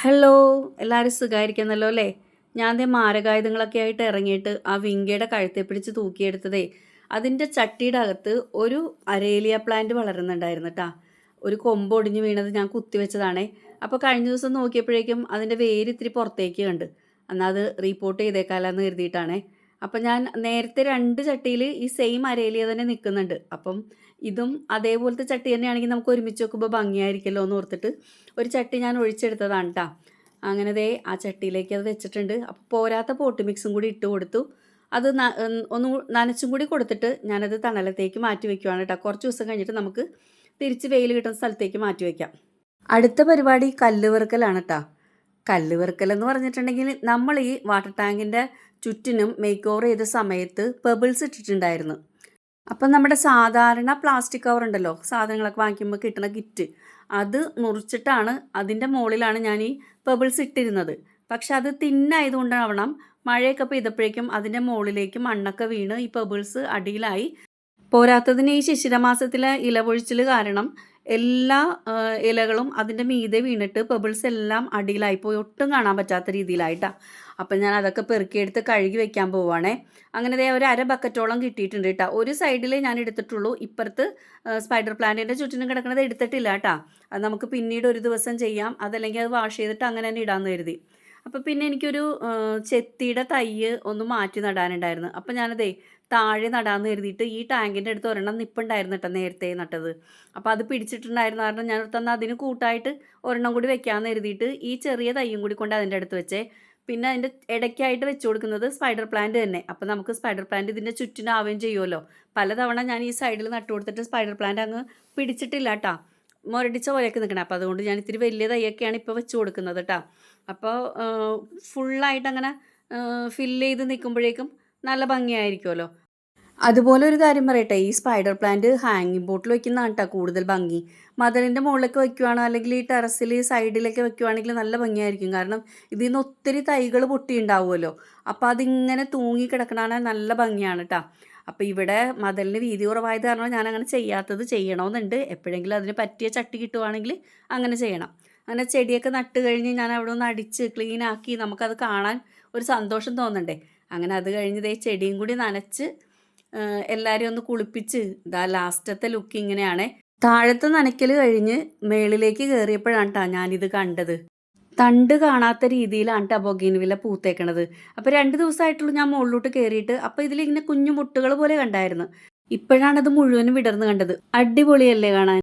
Hello, എല്ലാവരും സുഖമായിരിക്കുന്നല്ലോ അല്ലേ? ഞാൻ ദേ മാരകായുധങ്ങളൊക്കെ ആയിട്ട് ഇറങ്ങിയിട്ട് ആ വിങ്കയുടെ കഴുത്തെ പിടിച്ച് തൂക്കിയെടുത്തതേ അതിൻ്റെ ചട്ടിയുടെ അകത്ത് ഒരു അരേലിയ പ്ലാന്റ് വളരുന്നുണ്ടായിരുന്നു കേട്ടാ. ഒരു കൊമ്പ് ഒടിഞ്ഞ് വീണത് ഞാൻ കുത്തിവെച്ചതാണേ. അപ്പോൾ കഴിഞ്ഞ ദിവസം നോക്കിയപ്പോഴേക്കും അതിൻ്റെ വേര് ഇത്തിരി പുറത്തേക്ക് കണ്ട്. എന്നാൽ അത് റീപ്പോർട്ട് ചെയ്തേക്കാലെന്ന് കരുതിയിട്ടാണേ. അപ്പം ഞാൻ നേരത്തെ രണ്ട് ചട്ടിയിൽ ഈ സെയിം അരേലിയ തന്നെ നിൽക്കുന്നുണ്ട്. അപ്പം ഇതും അതേപോലത്തെ ചട്ടി തന്നെയാണെങ്കിൽ നമുക്ക് ഒരുമിച്ച് വെക്കുമ്പോൾ ഭംഗിയായിരിക്കുമല്ലോ എന്ന് ഓർത്തിട്ട് ഒരു ചട്ടി ഞാൻ ഒഴിച്ചെടുത്തതാണ് കേട്ടോ. അങ്ങനെ ദേ ആ ചട്ടിയിലേക്ക് അത് വെച്ചിട്ടുണ്ട്. അപ്പോൾ പോരാത്ത പോട്ട് മിക്സും കൂടി ഇട്ട് കൊടുത്തു. അത് ഒന്ന് നനച്ചും കൂടി കൊടുത്തിട്ട് ഞാനത് തണലത്തേക്ക് മാറ്റി വെക്കുവാണ് കേട്ടോ. കുറച്ച് ദിവസം കഴിഞ്ഞിട്ട് നമുക്ക് തിരിച്ച് വെയിൽ കിട്ടുന്ന സ്ഥലത്തേക്ക് മാറ്റി വയ്ക്കാം. അടുത്ത പരിപാടി കല്ല് വെറുക്കലാണ് കേട്ടോ. കല്ല് വെറുക്കൽ എന്ന് പറഞ്ഞിട്ടുണ്ടെങ്കിൽ നമ്മൾ ഈ വാട്ടർ ടാങ്കിൻ്റെ ചുറ്റിനും മേക്ക് ഓവർ ചെയ്ത സമയത്ത് പെബിൾസ് ഇട്ടിട്ടുണ്ടായിരുന്നു. അപ്പം നമ്മുടെ സാധാരണ പ്ലാസ്റ്റിക് കവർ ഉണ്ടല്ലോ, സാധനങ്ങളൊക്കെ വാങ്ങിക്കുമ്പോൾ കിട്ടുന്ന കിറ്റ്, അത് മുറിച്ചിട്ടാണ് അതിൻ്റെ മുകളിലാണ് ഞാൻ ഈ പെബിൾസ് ഇട്ടിരുന്നത്. പക്ഷെ അത് തിന്നായതുകൊണ്ടാവണം മഴയൊക്കെ പെയ്തപ്പോഴേക്കും അതിൻ്റെ മുകളിലേക്ക് മണ്ണൊക്കെ വീണ് ഈ പെബിൾസ് അടിയിലായി. പോരാത്തതിന് ഈ ശിശിരമാസത്തിലെ ഇലപൊഴിച്ചിൽ കാരണം എല്ലാ ഇലകളും അതിൻ്റെ മീതെ വീണിട്ട് പെബിൾസ് എല്ലാം അടിയിലായിപ്പോയി, ഒട്ടും കാണാൻ പറ്റാത്ത രീതിയിലായിട്ടാണ്. അപ്പം ഞാൻ അതൊക്കെ പെറുക്കിയെടുത്ത് കഴുകി വെക്കാൻ പോവുകയാണേ. അങ്ങനെ ദേ ഒരു അര ബക്കറ്റോളം കിട്ടിയിട്ടുണ്ട് കേട്ടോ. ഒരു സൈഡിൽ ഞാൻ എടുത്തിട്ടുള്ളൂ, ഇപ്പുറത്ത് സ്പൈഡർ പ്ലാന്റിൻ്റെ ചുറ്റിനും കിടക്കുന്നത് എടുത്തിട്ടില്ല കേട്ടോ. അത് നമുക്ക് പിന്നീട് ഒരു ദിവസം ചെയ്യാം, അതല്ലെങ്കിൽ അത് വാഷ് ചെയ്തിട്ട് അങ്ങനെ തന്നെ ഇടാമെന്ന് കരുതി. അപ്പോൾ പിന്നെ എനിക്കൊരു ചെത്തിയുടെ തൈ ഒന്ന് മാറ്റി നടാനുണ്ടായിരുന്നു. അപ്പോൾ ഞാനതേ താഴെ നടാമെന്ന് കരുതിയിട്ട് ഈ ടാങ്കിൻ്റെ അടുത്ത് ഒരെണ്ണം നിൽപ്പുണ്ടായിരുന്നു കേട്ടോ, നേരത്തെ നട്ടത്. അപ്പോൾ അത് പിടിച്ചിട്ടുണ്ടായിരുന്ന കാരണം ഞാൻ തന്നെ അതിന് കൂട്ടായിട്ട് ഒരെണ്ണം കൂടി വെക്കാമെന്ന് കരുതിയിട്ട് ഈ ചെറിയ തൈയും കൂടി കൊണ്ട് അതിൻ്റെ അടുത്ത് വെച്ചേ. പിന്നെ അതിൻ്റെ ഇടയ്ക്കായിട്ട് വെച്ച് കൊടുക്കുന്നത് സ്പൈഡർ പ്ലാന്റ് തന്നെ. അപ്പോൾ നമുക്ക് സ്പൈഡർ പ്ലാന്റ് ഇതിൻ്റെ ചുറ്റിനാവുകയും ചെയ്യുമല്ലോ. പലതവണ ഞാൻ ഈ സൈഡിൽ നട്ടു കൊടുത്തിട്ട് സ്പൈഡർ പ്ലാന്റ് അങ്ങ് പിടിച്ചിട്ടില്ല കേട്ടോ, മുരടിച്ച പോലെയൊക്കെ നിൽക്കണം. അപ്പോൾ അതുകൊണ്ട് ഞാൻ ഇത്തിരി വലിയ തൈയൊക്കെയാണ് ഇപ്പോൾ വെച്ച് കൊടുക്കുന്നത് കേട്ടോ. അപ്പോൾ ഫുള്ളായിട്ട് അങ്ങനെ ഫില്ല് ചെയ്ത് നിൽക്കുമ്പോഴേക്കും നല്ല ഭംഗിയായിരിക്കുമല്ലോ. അതുപോലെ ഒരു കാര്യം പറയട്ടെ, ഈ സ്പൈഡർ പ്ലാന്റ് ഹാങ്ങിങ് ബോട്ടിൽ വെക്കുന്നതാണ് കേട്ടോ കൂടുതൽ ഭംഗി. മതിലിൻ്റെ മുകളിലൊക്കെ വെക്കുവാണോ അല്ലെങ്കിൽ ഈ ടെറസിൽ സൈഡിലൊക്കെ വെക്കുവാണെങ്കിൽ നല്ല ഭംഗിയായിരിക്കും. കാരണം ഇതിൽ നിന്ന് ഒത്തിരി തൈകൾ പൊട്ടിയുണ്ടാവുമല്ലോ. അപ്പോൾ അതിങ്ങനെ തൂങ്ങി കിടക്കണതാണ് നല്ല ഭംഗിയാണ് കേട്ടോ. അപ്പോൾ ഇവിടെ മതിലിന് വീതി കുറവായത് കാരണം ഞാൻ അങ്ങനെ ചെയ്യാത്തത് ചെയ്യണമെന്നുണ്ട്. എപ്പോഴെങ്കിലും അതിന് പറ്റിയ ചട്ടി കിട്ടുവാണെങ്കിൽ അങ്ങനെ ചെയ്യണം. അങ്ങനെ ചെടിയൊക്കെ നട്ട് കഴിഞ്ഞ് ഞാൻ അവിടെ ഒന്ന് അടിച്ച് ക്ലീനാക്കി നമുക്കത് കാണാൻ ഒരു സന്തോഷം തോന്നണ്ടേ. അങ്ങനെ അത് കഴിഞ്ഞ് ദേ ചെടിയും കൂടി നനച്ച് എല്ലാവരെയും ഒന്ന് കുളിപ്പിച്ച് ഇതാ ലാസ്റ്റത്തെ ലുക്ക് ഇങ്ങനെയാണേ. താഴത്തെ നനയ്ക്കൽ കഴിഞ്ഞ് മേളിലേക്ക് കയറിയപ്പോഴാണ് കേട്ടോ ഞാനിത് കണ്ടത്. തണ്ട് കാണാത്ത രീതിയിലാണ് കേട്ടോ ബൊഗെയിൻവില്ല പൂത്തേക്കണത്. അപ്പോൾ 2 ദിവസമായിട്ടുള്ളൂ ഞാൻ മുകളിലോട്ട് കയറിയിട്ട്. അപ്പോൾ ഇതിലിങ്ങനെ കുഞ്ഞു മുട്ടുകൾ പോലെ കണ്ടായിരുന്നു. ഇപ്പോഴാണത് മുഴുവനും വിടർന്ന് കണ്ടത്. അടിപൊളിയല്ലേ കാണാൻ.